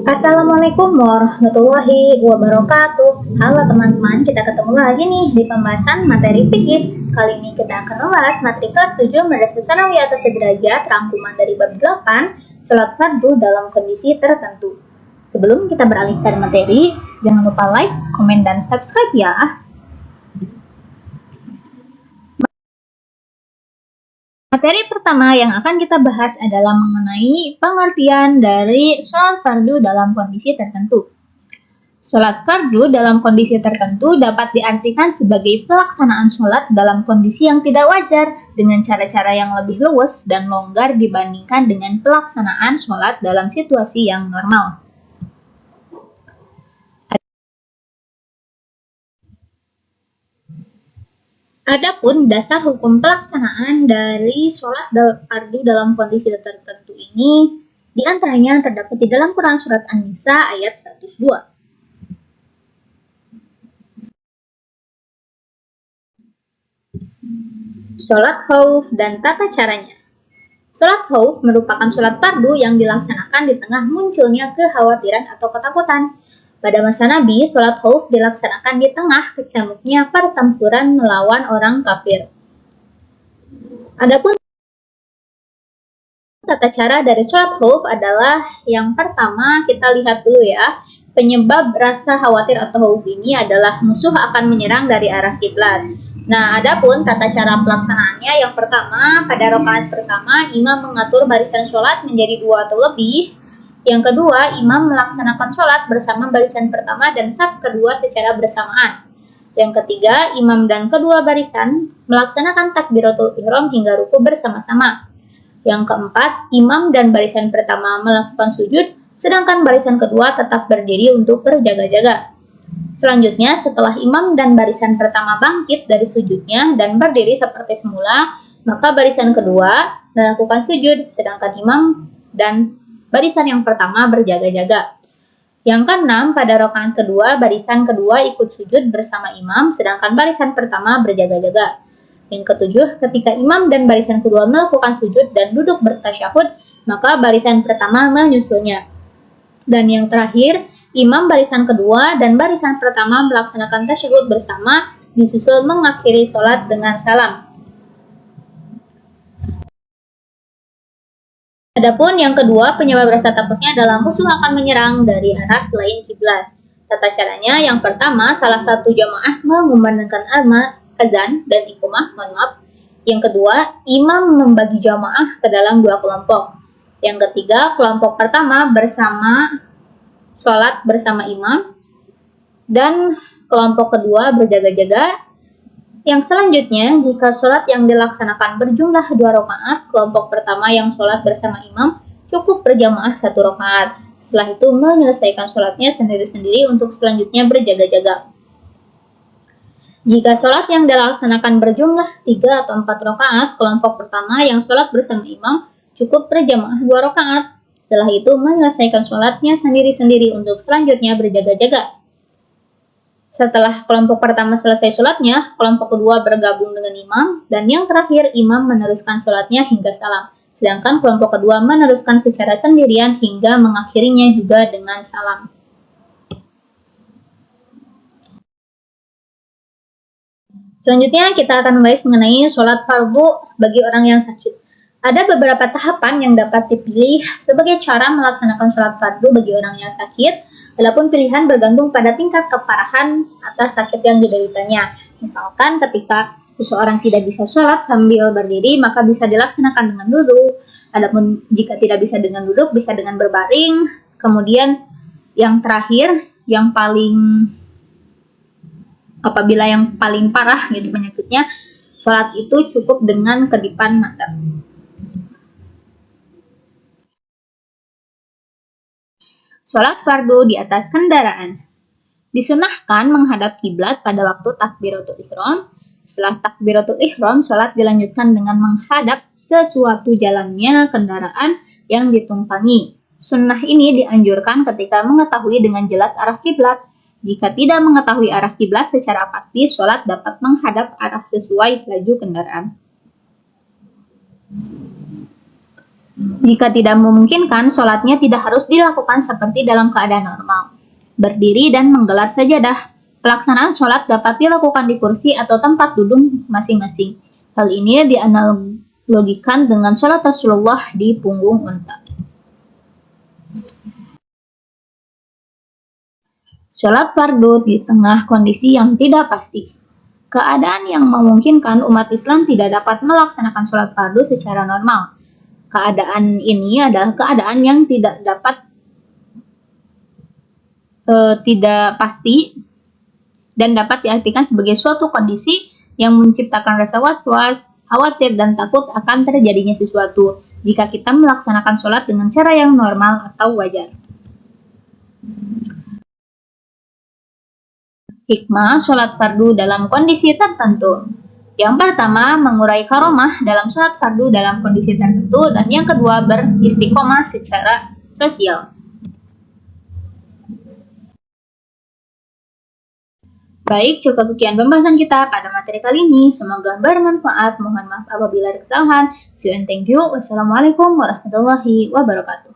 Assalamualaikum warahmatullahi wabarakatuh. Halo teman-teman, kita ketemu lagi nih di pembahasan materi fikih. Kali ini kita akan membahas materi kelas 7 Madrasah Tsanawiyah atau sederajat rangkuman dari bab 8, sholat fardu dalam kondisi tertentu. Sebelum kita beralih ke materi, jangan lupa like, komen, dan subscribe ya. Materi pertama yang akan kita bahas adalah mengenai pengertian dari sholat fardu dalam kondisi tertentu. Sholat fardu dalam kondisi tertentu dapat diartikan sebagai pelaksanaan sholat dalam kondisi yang tidak wajar dengan cara-cara yang lebih luwes dan longgar dibandingkan dengan pelaksanaan sholat dalam situasi yang normal. Adapun dasar hukum pelaksanaan dari sholat fardu dalam kondisi tertentu ini diantaranya terdapat di dalam Quran Surat An-Nisa ayat 102. Sholat khauf dan tata caranya. Sholat khauf merupakan sholat fardu yang dilaksanakan di tengah munculnya kekhawatiran atau ketakutan. Pada masa Nabi, sholat khauf dilaksanakan di tengah kecamuknya pertempuran melawan orang kafir. Adapun tata cara dari sholat khauf adalah yang pertama kita lihat dulu ya. Penyebab rasa khawatir atau khauf ini adalah musuh akan menyerang dari arah kiblat. Nah, adapun tata cara pelaksanaannya yang pertama, pada rakaat pertama imam mengatur barisan sholat menjadi 2 atau lebih. Yang kedua, imam melaksanakan sholat bersama barisan pertama dan saf kedua secara bersamaan. Yang ketiga, imam dan kedua barisan melaksanakan takbiratul ihram hingga ruku bersama-sama. Yang keempat, imam dan barisan pertama melakukan sujud, sedangkan barisan kedua tetap berdiri untuk berjaga-jaga. Selanjutnya, setelah imam dan barisan pertama bangkit dari sujudnya dan berdiri seperti semula, maka barisan kedua melakukan sujud, sedangkan imam dan barisan yang pertama berjaga-jaga. Yang keenam, pada rakaat kedua, barisan kedua ikut sujud bersama imam, sedangkan barisan pertama berjaga-jaga. Yang ketujuh, ketika imam dan barisan kedua melakukan sujud dan duduk bertasyahud, maka barisan pertama menyusulnya. Dan yang terakhir, imam barisan kedua dan barisan pertama melaksanakan tasyahud bersama, disusul mengakhiri sholat dengan salam. Adapun yang kedua, penyebab rasa takutnya adalah musuh akan menyerang dari arah selain kiblat. Tata caranya, yang pertama, salah satu jamaah mengumandangkan azan dan iqamah, Yang kedua, imam membagi jamaah ke dalam 2 kelompok. Yang ketiga, kelompok pertama bersama sholat bersama imam, dan kelompok kedua berjaga-jaga. Yang selanjutnya, jika sholat yang dilaksanakan berjumlah 2 rakaat, kelompok pertama yang sholat bersama imam cukup berjamaah 1 rakaat. Setelah itu menyelesaikan sholatnya sendiri-sendiri untuk selanjutnya berjaga-jaga. Jika sholat yang dilaksanakan berjumlah 3 atau 4 rakaat, kelompok pertama yang sholat bersama imam cukup berjamaah 2 rakaat. Setelah itu menyelesaikan sholatnya sendiri-sendiri untuk selanjutnya berjaga-jaga. Setelah kelompok pertama selesai sholatnya, kelompok kedua bergabung dengan imam, dan yang terakhir imam meneruskan sholatnya hingga salam. Sedangkan kelompok kedua meneruskan secara sendirian hingga mengakhirinya juga dengan salam. Selanjutnya kita akan membahas mengenai sholat fardu bagi orang yang sakit. Ada beberapa tahapan yang dapat dipilih sebagai cara melaksanakan sholat fardu bagi orang yang sakit. Adapun pilihan bergantung pada tingkat keparahan atas sakit yang dideritanya. Misalkan ketika seseorang tidak bisa sholat sambil berdiri, maka bisa dilaksanakan dengan duduk. Adapun jika tidak bisa dengan duduk, bisa dengan berbaring. Kemudian yang terakhir, apabila yang paling parah gitu penyakitnya, sholat itu cukup dengan kedipan mata. Sholat fardu di atas kendaraan. Disunahkan menghadap kiblat pada waktu takbiratul ihram. Setelah takbiratul ihram, sholat dilanjutkan dengan menghadap sesuatu jalannya kendaraan yang ditumpangi. Sunnah ini dianjurkan ketika mengetahui dengan jelas arah kiblat. Jika tidak mengetahui arah kiblat secara pasti, sholat dapat menghadap arah sesuai laju kendaraan. Jika tidak memungkinkan, sholatnya tidak harus dilakukan seperti dalam keadaan normal. Berdiri dan menggelar sajadah. Pelaksanaan sholat dapat dilakukan di kursi atau tempat duduk masing-masing. Hal ini dianalogikan dengan sholat Rasulullah di punggung unta. Sholat fardu di tengah kondisi yang tidak pasti. Keadaan yang memungkinkan umat Islam tidak dapat melaksanakan sholat fardu secara normal. Keadaan ini adalah keadaan yang tidak pasti dan dapat diartikan sebagai suatu kondisi yang menciptakan rasa was-was, khawatir, dan takut akan terjadinya sesuatu jika kita melaksanakan sholat dengan cara yang normal atau wajar. Hikmah sholat fardu dalam kondisi tertentu. Yang pertama, mengurai karomah dalam sholat fardu dalam kondisi tertentu, dan yang kedua, beristiqomah secara sosial. Baik, cukup sekian pembahasan kita pada materi kali ini. Semoga bermanfaat. Mohon maaf apabila ada kesalahan. See you and thank you. Wassalamualaikum warahmatullahi wabarakatuh.